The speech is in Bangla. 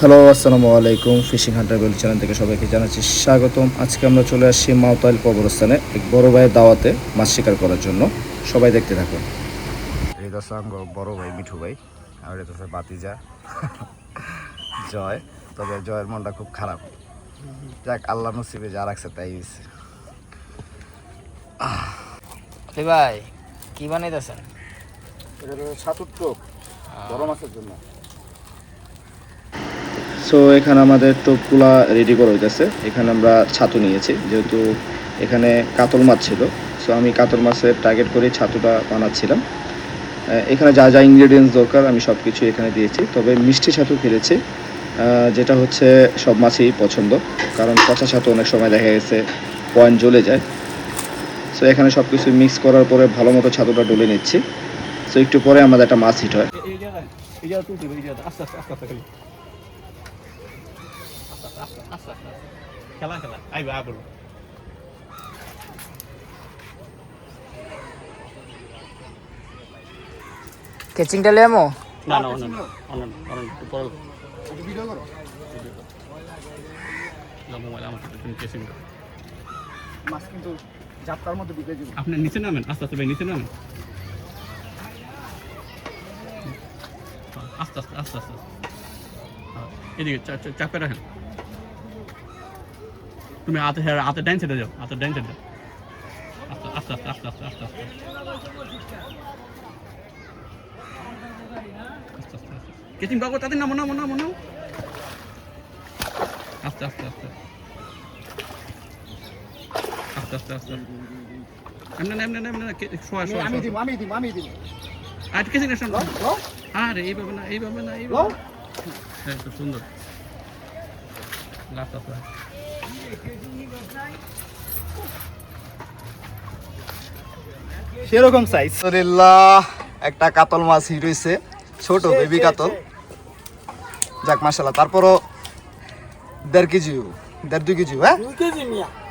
হ্যালো, আসসালামু আলাইকুম। ফিশিং হান্টার বেল চ্যানেল থেকে সবাইকে জানাচ্ছি স্বাগতম। আজকে আমরা চলে আসছি মাওতাইল কবরস্থানে এক বড় ভাইয়ের দাওয়াতে মাছ শিকার করার জন্য। সবাই দেখতে থাকুন। এই তো সঙ্গ বড় ভাই মিঠু ভাই, আর এটা হচ্ছে বাতিজা জয়। তবে জয়ের মনটা খুব খারাপ। যাক, আল্লাহ নসিবে যা রাখছে তাই হয়েছে। ভাই কি বানাইতেছেন? এটা হচ্ছে ছাতুর টোপ, বড় মাছের জন্য। সো এখানে আমাদের টোপগুলা রেডি করা হইতেছে। এখানে আমরা ছাতু নিয়েছি, যেহেতু এখানে কাতল মাছ ছিল। সো আমি কাতল মাছের টার্গেট করে ছাতুটা বানাচ্ছিলাম। এখানে যা যা ইনগ্রেডিয়েন্টস দরকার আমি সব কিছু এখানে দিয়েছি। তবে মিষ্টি ছাতু ফেলেছি, যেটা হচ্ছে সব মাছই পছন্দ, কারণ পচা ছাতু অনেক সময় দেখা গেছে পয়েন্ট জ্বলে যায়। সো এখানে সব কিছু মিক্স করার পরে ভালো মতো ছাতুটা ডলে নিচ্ছি। সো একটু পরে আমাদের একটা মাছ হিট হয়। কেচিংটা লেমো না না পরে ভিডিও করো। মোবাইল আমার সাথে কেসিং মাছ কিন্তু জাপটার মধ্যে ঢুকে যাবে। আপনি নিচে নামেন, আস্তে আস্তে ভাই নিচে নামেন, আস্তে আস্তে আস্তে আস্তে এদিকে চাপে রাখেন। তুমি হাতে ডাইন সাইডে যাও, হাতে ডাইন সাইডে আস্তে আস্তে আস্তে আস্তে আস্তে আস্তে কেচিং বাবু তাদের নামো নামো নামো নাও, আস্তে আস্তে আস্তে আস্তে আস্তে আস্তে এমনি না এমনি না এমনি না শোয়া শোয়া আমি দিব। আর কেচিং নেশন আরে এইভাবে না এইভাবে না এইভাবে। হ্যাঁ, খুব সুন্দর লাস্ট আছে। সেরকম সাইজ। আলহামদুলিল্লাহ, একটা কাতল মাছ হিট হইছে, ছোট বেবি কাতল। যাক মাশাআল্লাহ, তারপরও 1.5 কেজি 1.5 কেজি, হ্যাঁ